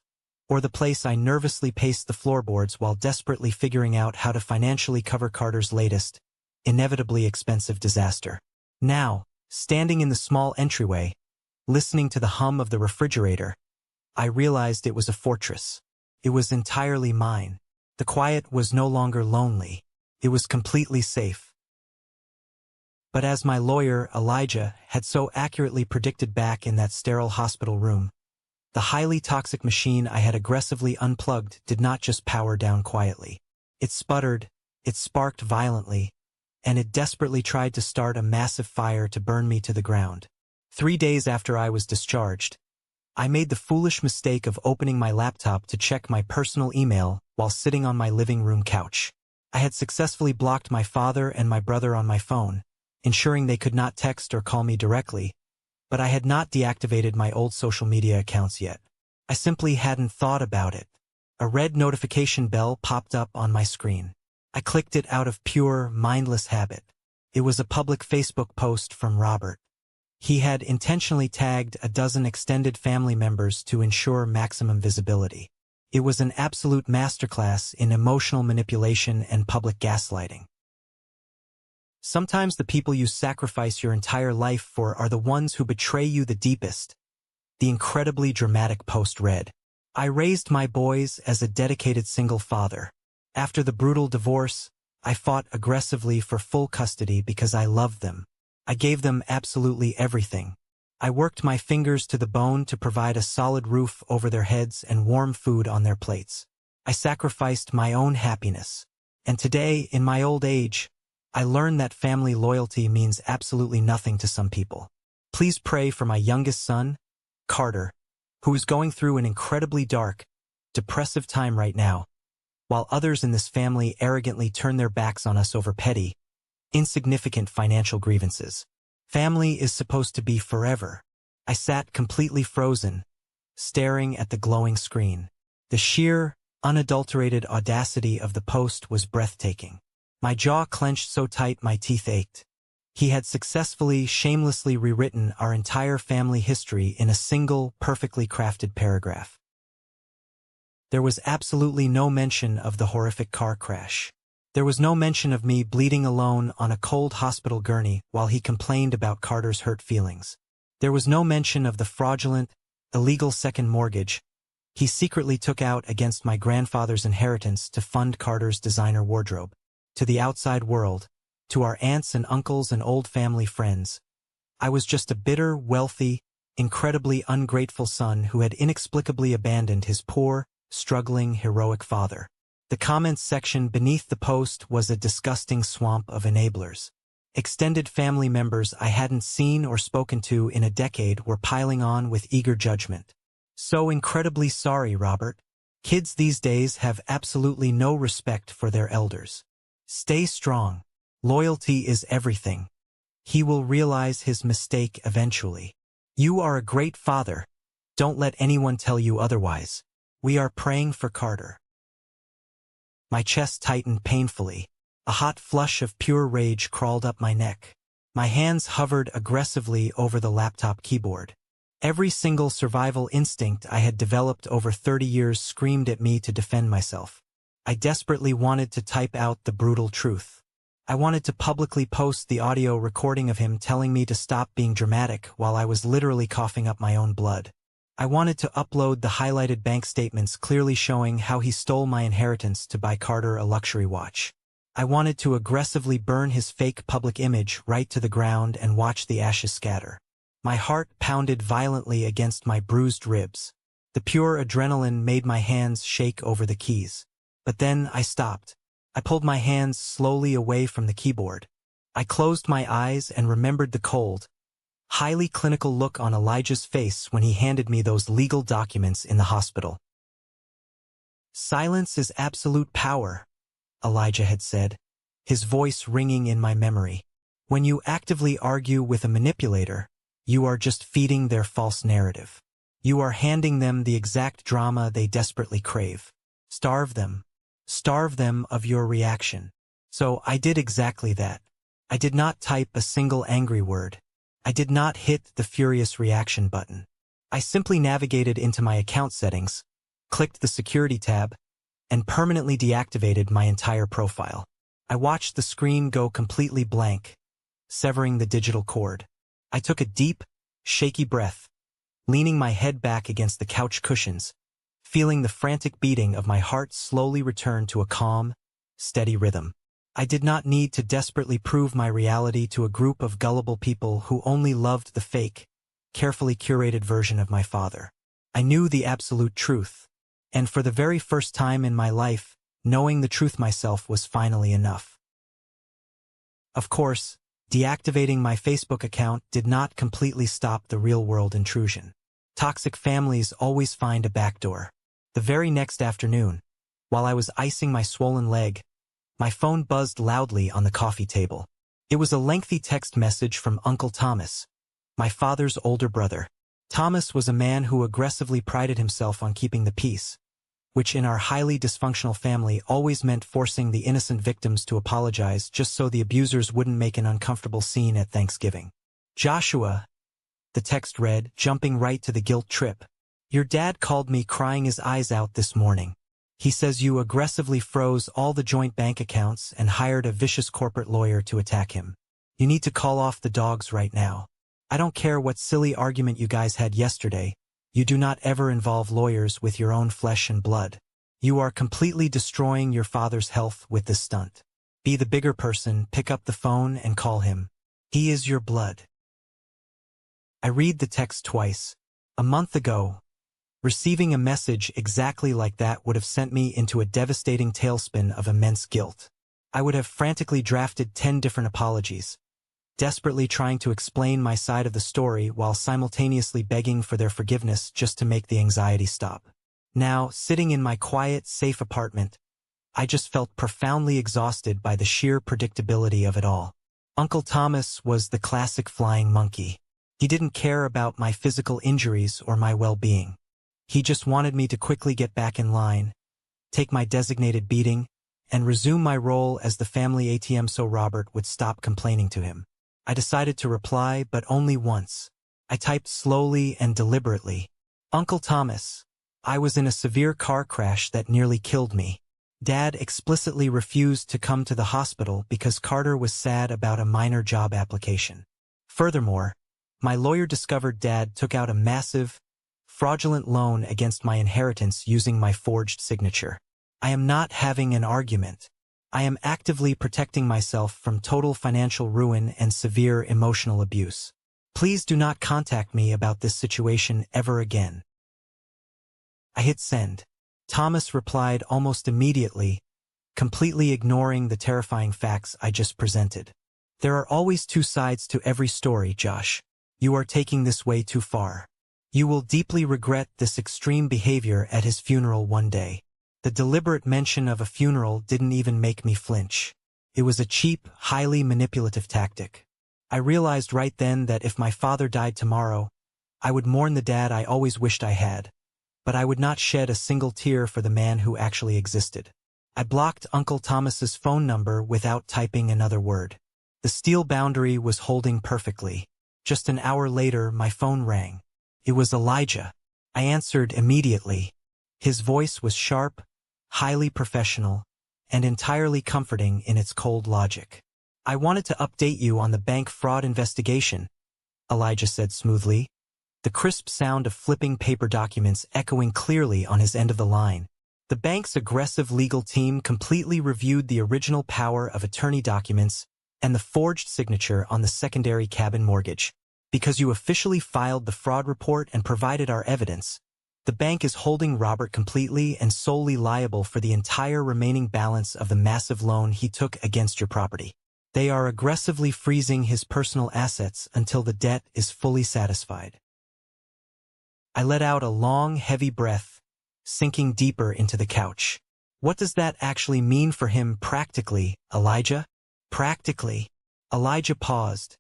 or the place I nervously paced the floorboards while desperately figuring out how to financially cover Carter's latest, inevitably expensive disaster. Now, standing in the small entryway, listening to the hum of the refrigerator, I realized it was a fortress. It was entirely mine. The quiet was no longer lonely. It was completely safe. But as my lawyer, Elijah, had so accurately predicted back in that sterile hospital room, the highly toxic machine I had aggressively unplugged did not just power down quietly. It sputtered, it sparked violently, and it desperately tried to start a massive fire to burn me to the ground. 3 days after I was discharged, I made the foolish mistake of opening my laptop to check my personal email while sitting on my living room couch. I had successfully blocked my father and my brother on my phone, ensuring they could not text or call me directly, but I had not deactivated my old social media accounts yet. I simply hadn't thought about it. A red notification bell popped up on my screen. I clicked it out of pure, mindless habit. It was a public Facebook post from Robert. He had intentionally tagged a dozen extended family members to ensure maximum visibility. It was an absolute masterclass in emotional manipulation and public gaslighting. Sometimes the people you sacrifice your entire life for are the ones who betray you the deepest. The incredibly dramatic post read, I raised my boys as a dedicated single father. After the brutal divorce, I fought aggressively for full custody because I loved them. I gave them absolutely everything. I worked my fingers to the bone to provide a solid roof over their heads and warm food on their plates. I sacrificed my own happiness. And today, in my old age, I learned that family loyalty means absolutely nothing to some people. Please pray for my youngest son, Carter, who is going through an incredibly dark, depressive time right now, while others in this family arrogantly turn their backs on us over petty, insignificant financial grievances. Family is supposed to be forever. I sat completely frozen, staring at the glowing screen. The sheer, unadulterated audacity of the post was breathtaking. My jaw clenched so tight my teeth ached. He had successfully, shamelessly rewritten our entire family history in a single, perfectly crafted paragraph. There was absolutely no mention of the horrific car crash. There was no mention of me bleeding alone on a cold hospital gurney while he complained about Carter's hurt feelings. There was no mention of the fraudulent, illegal second mortgage he secretly took out against my grandfather's inheritance to fund Carter's designer wardrobe. To the outside world, to our aunts and uncles and old family friends, I was just a bitter, wealthy, incredibly ungrateful son who had inexplicably abandoned his poor, struggling, heroic father. The comments section beneath the post was a disgusting swamp of enablers. Extended family members I hadn't seen or spoken to in a decade were piling on with eager judgment. So incredibly sorry, Robert. Kids these days have absolutely no respect for their elders. Stay strong. Loyalty is everything. He will realize his mistake eventually. You are a great father. Don't let anyone tell you otherwise. We are praying for Carter. My chest tightened painfully. A hot flush of pure rage crawled up my neck. My hands hovered aggressively over the laptop keyboard. Every single survival instinct I had developed over 30 years screamed at me to defend myself. I desperately wanted to type out the brutal truth. I wanted to publicly post the audio recording of him telling me to stop being dramatic while I was literally coughing up my own blood. I wanted to upload the highlighted bank statements clearly showing how he stole my inheritance to buy Carter a luxury watch. I wanted to aggressively burn his fake public image right to the ground and watch the ashes scatter. My heart pounded violently against my bruised ribs. The pure adrenaline made my hands shake over the keys. But then I stopped. I pulled my hands slowly away from the keyboard. I closed my eyes and remembered the cold, highly clinical look on Elijah's face when he handed me those legal documents in the hospital. "Silence is absolute power," Elijah had said, his voice ringing in my memory. "When you actively argue with a manipulator, you are just feeding their false narrative. You are handing them the exact drama they desperately crave. Starve them. Starve them of your reaction." So I did exactly that. I did not type a single angry word. I did not hit the furious reaction button. I simply navigated into my account settings, clicked the security tab, and permanently deactivated my entire profile. I watched the screen go completely blank, severing the digital cord. I took a deep, shaky breath, leaning my head back against the couch cushions, feeling the frantic beating of my heart slowly return to a calm, steady rhythm. I did not need to desperately prove my reality to a group of gullible people who only loved the fake, carefully curated version of my father. I knew the absolute truth, and for the very first time in my life, knowing the truth myself was finally enough. Of course, deactivating my Facebook account did not completely stop the real-world intrusion. Toxic families always find a backdoor. The very next afternoon, while I was icing my swollen leg, my phone buzzed loudly on the coffee table. It was a lengthy text message from Uncle Thomas, my father's older brother. Thomas was a man who aggressively prided himself on keeping the peace, which in our highly dysfunctional family always meant forcing the innocent victims to apologize just so the abusers wouldn't make an uncomfortable scene at Thanksgiving. "Joshua," the text read, jumping right to the guilt trip, "your dad called me crying his eyes out this morning. He says you aggressively froze all the joint bank accounts and hired a vicious corporate lawyer to attack him. You need to call off the dogs right now. I don't care what silly argument you guys had yesterday. You do not ever involve lawyers with your own flesh and blood. You are completely destroying your father's health with this stunt. Be the bigger person, pick up the phone and call him. He is your blood." I read the text twice. A month ago, receiving a message exactly like that would have sent me into a devastating tailspin of immense guilt. I would have frantically drafted 10 different apologies, desperately trying to explain my side of the story while simultaneously begging for their forgiveness just to make the anxiety stop. Now, sitting in my quiet, safe apartment, I just felt profoundly exhausted by the sheer predictability of it all. Uncle Thomas was the classic flying monkey. He didn't care about my physical injuries or my well-being. He just wanted me to quickly get back in line, take my designated beating, and resume my role as the family ATM so Robert would stop complaining to him. I decided to reply, but only once. I typed slowly and deliberately. "Uncle Thomas, I was in a severe car crash that nearly killed me. Dad explicitly refused to come to the hospital because Carter was sad about a minor job application. Furthermore, my lawyer discovered Dad took out a massive, fraudulent loan against my inheritance using my forged signature. I am not having an argument. I am actively protecting myself from total financial ruin and severe emotional abuse. Please do not contact me about this situation ever again." I hit send. Thomas replied almost immediately, completely ignoring the terrifying facts I just presented. "There are always two sides to every story, Josh. You are taking this way too far. You will deeply regret this extreme behavior at his funeral one day." The deliberate mention of a funeral didn't even make me flinch. It was a cheap, highly manipulative tactic. I realized right then that if my father died tomorrow, I would mourn the dad I always wished I had, but I would not shed a single tear for the man who actually existed. I blocked Uncle Thomas's phone number without typing another word. The steel boundary was holding perfectly. Just an hour later, my phone rang. It was Elijah. I answered immediately. His voice was sharp, highly professional, and entirely comforting in its cold logic. "I wanted to update you on the bank fraud investigation," Elijah said smoothly, the crisp sound of flipping paper documents echoing clearly on his end of the line. "The bank's aggressive legal team completely reviewed the original power of attorney documents and the forged signature on the secondary cabin mortgage. Because you officially filed the fraud report and provided our evidence, the bank is holding Robert completely and solely liable for the entire remaining balance of the massive loan he took against your property. They are aggressively freezing his personal assets until the debt is fully satisfied. I let out a long, heavy breath, sinking deeper into the couch. What does that actually mean for him practically, Elijah? Practically. Elijah paused,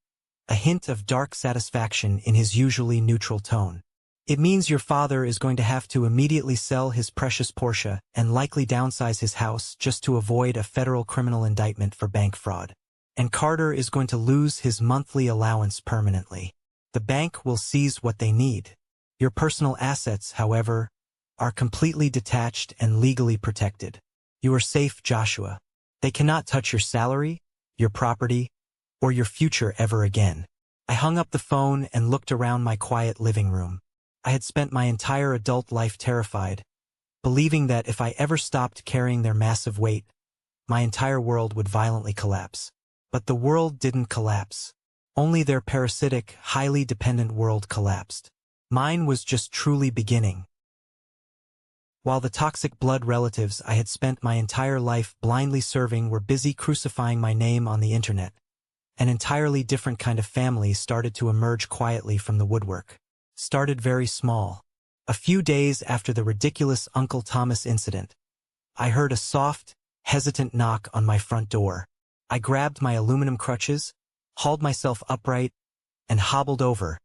a hint of dark satisfaction in his usually neutral tone. It means your father is going to have to immediately sell his precious Porsche and likely downsize his house just to avoid a federal criminal indictment for bank fraud. And Carter is going to lose his monthly allowance permanently. The bank will seize what they need. Your personal assets, however, are completely detached and legally protected. You are safe, Joshua. They cannot touch your salary, your property, or your future ever again. I hung up the phone and looked around my quiet living room. I had spent my entire adult life terrified, believing that if I ever stopped carrying their massive weight, my entire world would violently collapse. But the world didn't collapse. Only their parasitic, highly dependent world collapsed. Mine was just truly beginning. While the toxic blood relatives I had spent my entire life blindly serving were busy crucifying my name on the internet, an entirely different kind of family started to emerge quietly from the woodwork. Started very small. A few days after the ridiculous Uncle Thomas incident, I heard a soft, hesitant knock on my front door. I grabbed my aluminum crutches, hauled myself upright, and hobbled over,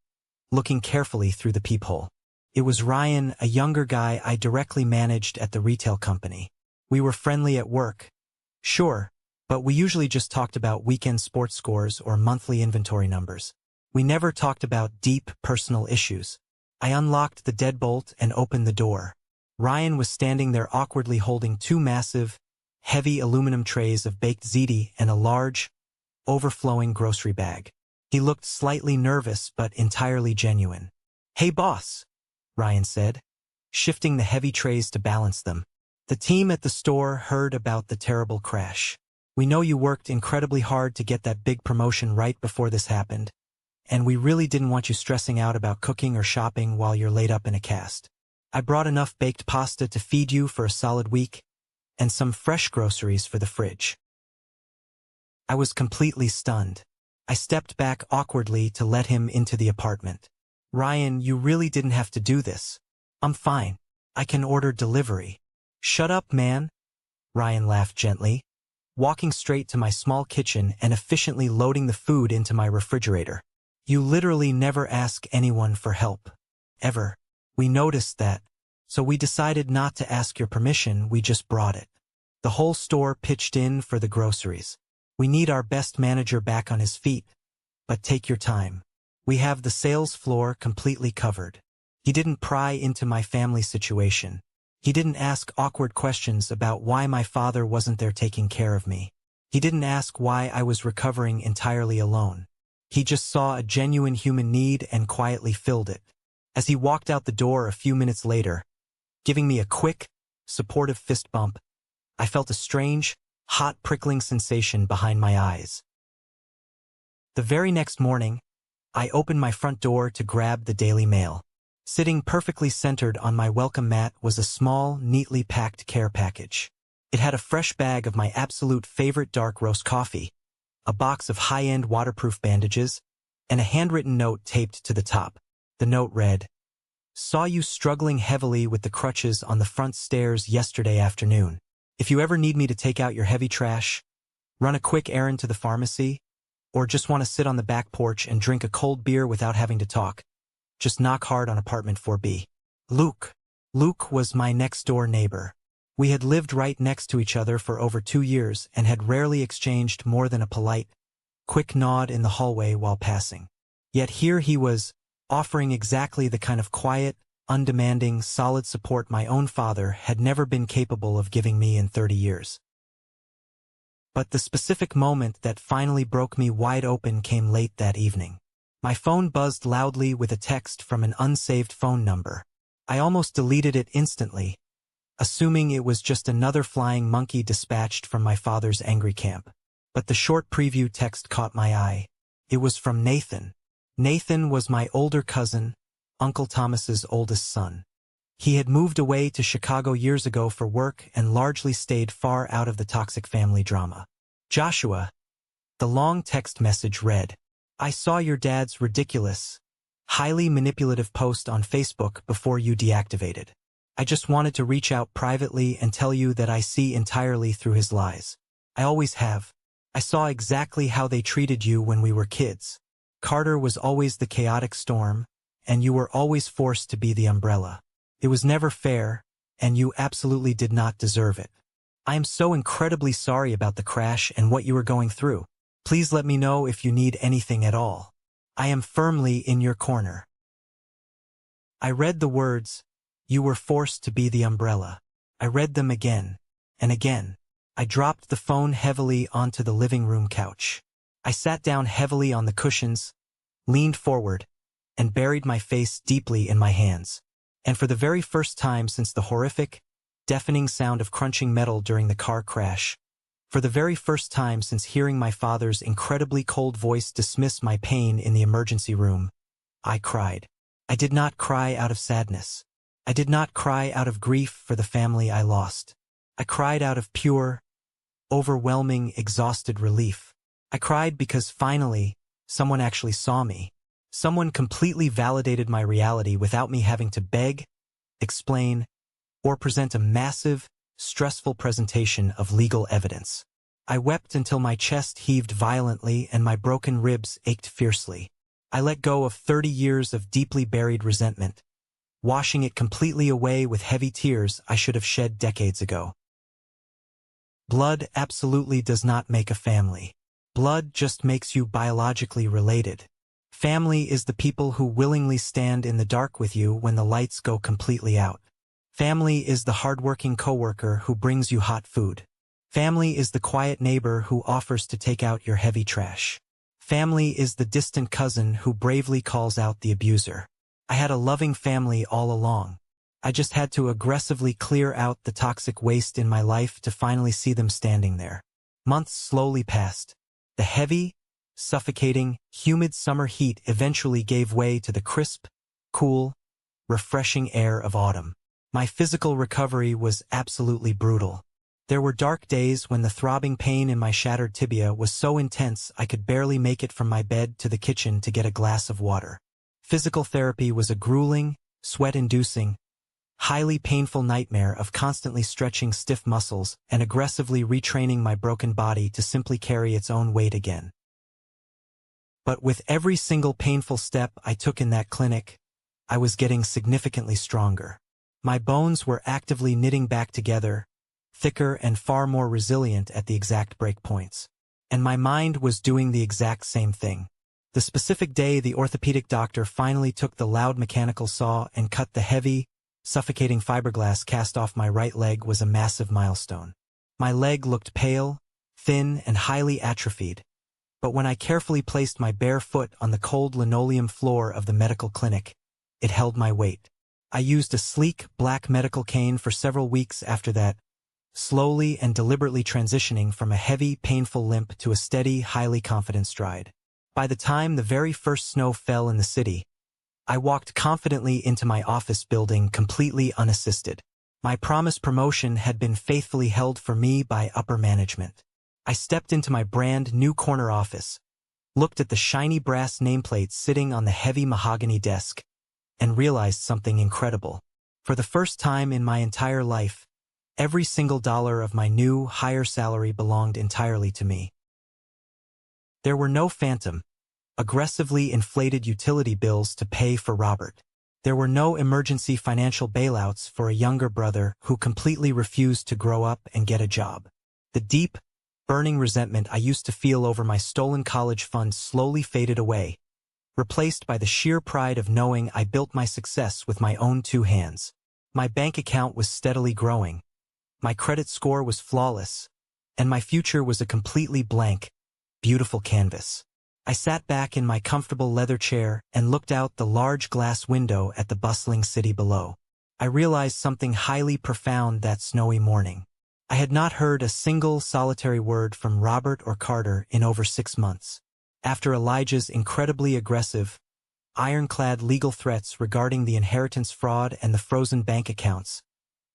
looking carefully through the peephole. It was Ryan, a younger guy I directly managed at the retail company. We were friendly at work, sure, but we usually just talked about weekend sports scores or monthly inventory numbers. We never talked about deep, personal issues. I unlocked the deadbolt and opened the door. Ryan was standing there awkwardly holding two massive, heavy aluminum trays of baked ziti and a large, overflowing grocery bag. He looked slightly nervous but entirely genuine. "Hey boss," Ryan said, shifting the heavy trays to balance them. "The team at the store heard about the terrible crash. We know you worked incredibly hard to get that big promotion right before this happened, and we really didn't want you stressing out about cooking or shopping while you're laid up in a cast. I brought enough baked pasta to feed you for a solid week, and some fresh groceries for the fridge." I was completely stunned. I stepped back awkwardly to let him into the apartment. "Ryan, you really didn't have to do this. I'm fine. I can order delivery." "Shut up, man," Ryan laughed gently, walking straight to my small kitchen and efficiently loading the food into my refrigerator. "You literally never ask anyone for help. Ever. We noticed that, so we decided not to ask your permission, we just brought it. The whole store pitched in for the groceries. We need our best manager back on his feet, but take your time. We have the sales floor completely covered." He didn't pry into my family situation. He didn't ask awkward questions about why my father wasn't there taking care of me. He didn't ask why I was recovering entirely alone. He just saw a genuine human need and quietly filled it. As he walked out the door a few minutes later, giving me a quick, supportive fist bump, I felt a strange, hot prickling sensation behind my eyes. The very next morning, I opened my front door to grab the Daily Mail. Sitting perfectly centered on my welcome mat was a small, neatly packed care package. It had a fresh bag of my absolute favorite dark roast coffee, a box of high-end waterproof bandages, and a handwritten note taped to the top. The note read, "Saw you struggling heavily with the crutches on the front stairs yesterday afternoon. If you ever need me to take out your heavy trash, run a quick errand to the pharmacy, or just want to sit on the back porch and drink a cold beer without having to talk, just knock hard on apartment 4B. Luke." Luke was my next-door neighbor. We had lived right next to each other for over 2 years and had rarely exchanged more than a polite, quick nod in the hallway while passing. Yet here he was, offering exactly the kind of quiet, undemanding, solid support my own father had never been capable of giving me in 30 years. But the specific moment that finally broke me wide open came late that evening. My phone buzzed loudly with a text from an unsaved phone number. I almost deleted it instantly, assuming it was just another flying monkey dispatched from my father's angry camp. But the short preview text caught my eye. It was from Nathan. Nathan was my older cousin, Uncle Thomas's oldest son. He had moved away to Chicago years ago for work and largely stayed far out of the toxic family drama. Joshua. The long text message read, I saw your dad's ridiculous, highly manipulative post on Facebook before you deactivated. I just wanted to reach out privately and tell you that I see entirely through his lies. I always have. I saw exactly how they treated you when we were kids. Carter was always the chaotic storm, and you were always forced to be the umbrella. It was never fair, and you absolutely did not deserve it. I am so incredibly sorry about the crash and what you were going through. Please let me know if you need anything at all. I am firmly in your corner. I read the words, you were forced to be the umbrella. I read them again and again. I dropped the phone heavily onto the living room couch. I sat down heavily on the cushions, leaned forward, and buried my face deeply in my hands. And for the very first time since the horrific, deafening sound of crunching metal during the car crash, for the very first time since hearing my father's incredibly cold voice dismiss my pain in the emergency room, I cried. I did not cry out of sadness. I did not cry out of grief for the family I lost. I cried out of pure, overwhelming, exhausted relief. I cried because finally, someone actually saw me. Someone completely validated my reality without me having to beg, explain, or present a massive, stressful presentation of legal evidence. I wept until my chest heaved violently and my broken ribs ached fiercely. I let go of 30 years of deeply buried resentment, washing it completely away with heavy tears I should have shed decades ago. Blood absolutely does not make a family. Blood just makes you biologically related. Family is the people who willingly stand in the dark with you when the lights go completely out. Family is the hardworking coworker who brings you hot food. Family is the quiet neighbor who offers to take out your heavy trash. Family is the distant cousin who bravely calls out the abuser. I had a loving family all along. I just had to aggressively clear out the toxic waste in my life to finally see them standing there. Months slowly passed. The heavy, suffocating, humid summer heat eventually gave way to the crisp, cool, refreshing air of autumn. My physical recovery was absolutely brutal. There were dark days when the throbbing pain in my shattered tibia was so intense I could barely make it from my bed to the kitchen to get a glass of water. Physical therapy was a grueling, sweat-inducing, highly painful nightmare of constantly stretching stiff muscles and aggressively retraining my broken body to simply carry its own weight again. But with every single painful step I took in that clinic, I was getting significantly stronger. My bones were actively knitting back together, thicker and far more resilient at the exact breakpoints. And my mind was doing the exact same thing. The specific day the orthopedic doctor finally took the loud mechanical saw and cut the heavy, suffocating fiberglass cast off my right leg was a massive milestone. My leg looked pale, thin, and highly atrophied, but when I carefully placed my bare foot on the cold linoleum floor of the medical clinic, it held my weight. I used a sleek, black medical cane for several weeks after that, slowly and deliberately transitioning from a heavy, painful limp to a steady, highly confident stride. By the time the very first snow fell in the city, I walked confidently into my office building completely unassisted. My promised promotion had been faithfully held for me by upper management. I stepped into my brand new corner office, looked at the shiny brass nameplates sitting on the heavy mahogany desk, and realized something incredible. For the first time in my entire life, every single dollar of my new, higher salary belonged entirely to me. There were no phantom, aggressively inflated utility bills to pay for Robert. There were no emergency financial bailouts for a younger brother who completely refused to grow up and get a job. The deep, burning resentment I used to feel over my stolen college fund slowly faded away, replaced by the sheer pride of knowing I built my success with my own two hands. My bank account was steadily growing, my credit score was flawless, and my future was a completely blank, beautiful canvas. I sat back in my comfortable leather chair and looked out the large glass window at the bustling city below. I realized something highly profound that snowy morning. I had not heard a single solitary word from Robert or Carter in over 6 months. After Elijah's incredibly aggressive, ironclad legal threats regarding the inheritance fraud and the frozen bank accounts.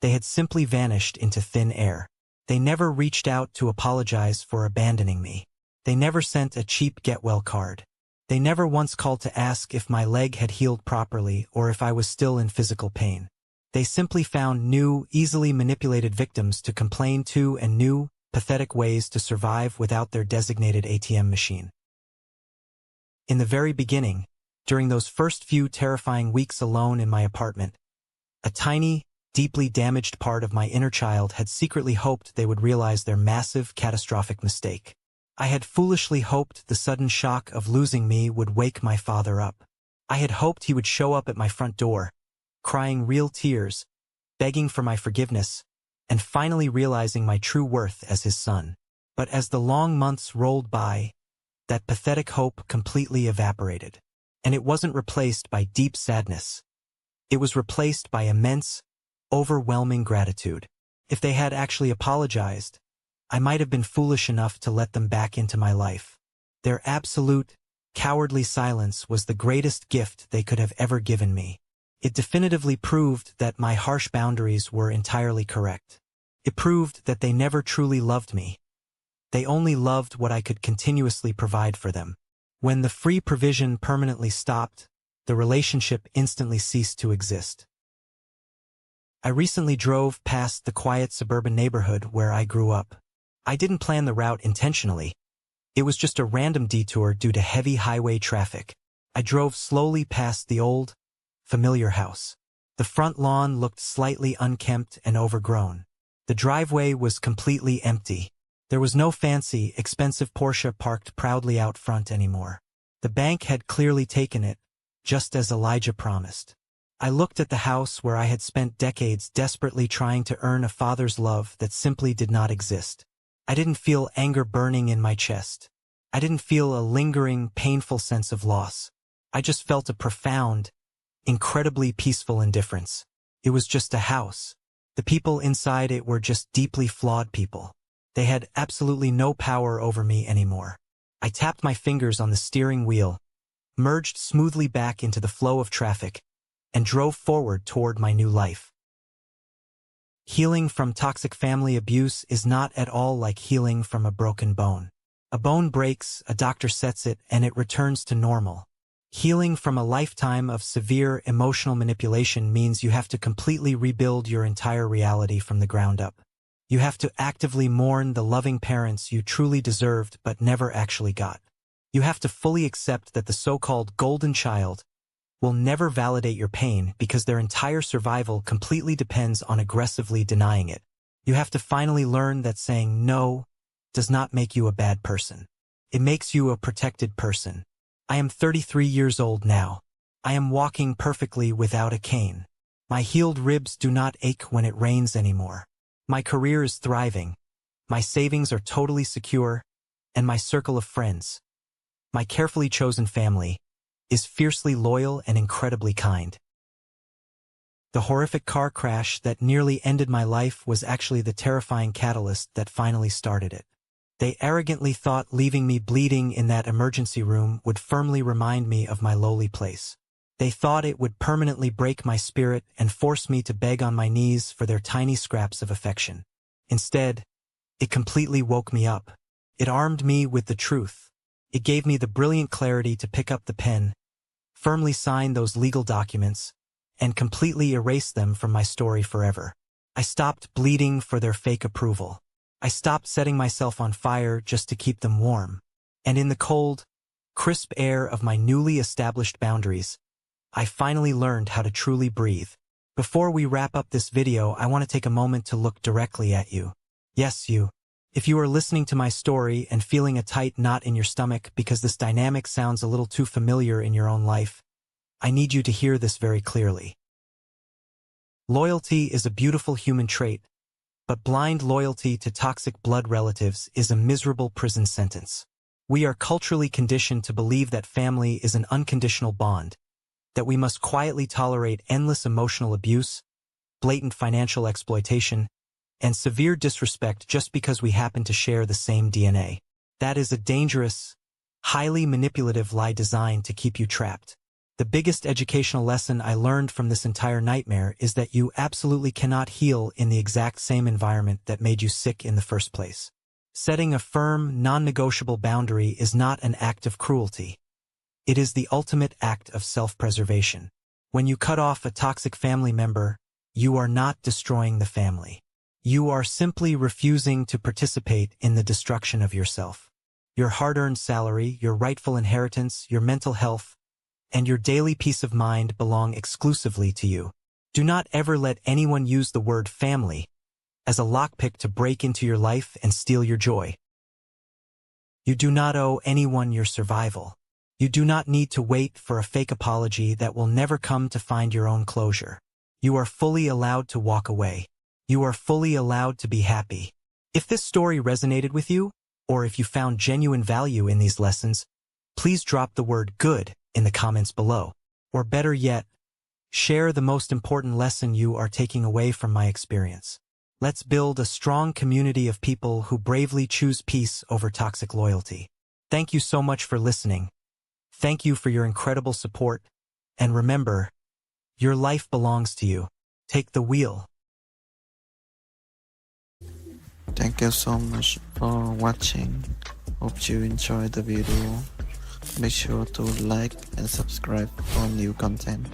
They had simply vanished into thin air. They never reached out to apologize for abandoning me. They never sent a cheap get-well card. They never once called to ask if my leg had healed properly or if I was still in physical pain. They simply found new, easily manipulated victims to complain to and new, pathetic ways to survive without their designated ATM machine. In the very beginning, during those first few terrifying weeks alone in my apartment, a tiny, deeply damaged part of my inner child had secretly hoped they would realize their massive, catastrophic mistake. I had foolishly hoped the sudden shock of losing me would wake my father up. I had hoped he would show up at my front door, crying real tears, begging for my forgiveness, and finally realizing my true worth as his son. But as the long months rolled by, that pathetic hope completely evaporated. And it wasn't replaced by deep sadness. It was replaced by immense, overwhelming gratitude. If they had actually apologized, I might have been foolish enough to let them back into my life. Their absolute, cowardly silence was the greatest gift they could have ever given me. It definitively proved that my harsh boundaries were entirely correct. It proved that they never truly loved me. They only loved what I could continuously provide for them. When the free provision permanently stopped, the relationship instantly ceased to exist. I recently drove past the quiet suburban neighborhood where I grew up. I didn't plan the route intentionally. It was just a random detour due to heavy highway traffic. I drove slowly past the old, familiar house. The front lawn looked slightly unkempt and overgrown. The driveway was completely empty. There was no fancy, expensive Porsche parked proudly out front anymore. The bank had clearly taken it, just as Elijah promised. I looked at the house where I had spent decades desperately trying to earn a father's love that simply did not exist. I didn't feel anger burning in my chest. I didn't feel a lingering, painful sense of loss. I just felt a profound, incredibly peaceful indifference. It was just a house. The people inside it were just deeply flawed people. They had absolutely no power over me anymore. I tapped my fingers on the steering wheel, merged smoothly back into the flow of traffic, and drove forward toward my new life. Healing from toxic family abuse is not at all like healing from a broken bone. A bone breaks, a doctor sets it, and it returns to normal. Healing from a lifetime of severe emotional manipulation means you have to completely rebuild your entire reality from the ground up. You have to actively mourn the loving parents you truly deserved but never actually got. You have to fully accept that the so-called golden child will never validate your pain because their entire survival completely depends on aggressively denying it. You have to finally learn that saying no does not make you a bad person. It makes you a protected person. I am 33 years old now. I am walking perfectly without a cane. My healed ribs do not ache when it rains anymore. My career is thriving. My savings are totally secure, and my circle of friends, my carefully chosen family, is fiercely loyal and incredibly kind. The horrific car crash that nearly ended my life was actually the terrifying catalyst that finally started it. They arrogantly thought leaving me bleeding in that emergency room would firmly remind me of my lowly place. They thought it would permanently break my spirit and force me to beg on my knees for their tiny scraps of affection. Instead, it completely woke me up. It armed me with the truth. It gave me the brilliant clarity to pick up the pen, firmly sign those legal documents, and completely erase them from my story forever. I stopped bleeding for their fake approval. I stopped setting myself on fire just to keep them warm. And in the cold, crisp air of my newly established boundaries, I finally learned how to truly breathe. Before we wrap up this video, I want to take a moment to look directly at you. Yes, you. If you are listening to my story and feeling a tight knot in your stomach because this dynamic sounds a little too familiar in your own life, I need you to hear this very clearly. Loyalty is a beautiful human trait, but blind loyalty to toxic blood relatives is a miserable prison sentence. We are culturally conditioned to believe that family is an unconditional bond, that we must quietly tolerate endless emotional abuse, blatant financial exploitation, and severe disrespect just because we happen to share the same DNA. That is a dangerous, highly manipulative lie designed to keep you trapped. The biggest educational lesson I learned from this entire nightmare is that you absolutely cannot heal in the exact same environment that made you sick in the first place. Setting a firm, non-negotiable boundary is not an act of cruelty. It is the ultimate act of self-preservation. When you cut off a toxic family member, you are not destroying the family. You are simply refusing to participate in the destruction of yourself. Your hard-earned salary, your rightful inheritance, your mental health, and your daily peace of mind belong exclusively to you. Do not ever let anyone use the word family as a lockpick to break into your life and steal your joy. You do not owe anyone your survival. You do not need to wait for a fake apology that will never come to find your own closure. You are fully allowed to walk away. You are fully allowed to be happy. If this story resonated with you, or if you found genuine value in these lessons, please drop the word good in the comments below. Or better yet, share the most important lesson you are taking away from my experience. Let's build a strong community of people who bravely choose peace over toxic loyalty. Thank you so much for listening. Thank you for your incredible support. And remember, your life belongs to you. Take the wheel. Thank you so much for watching. Hope you enjoyed the video. Make sure to like and subscribe for new content.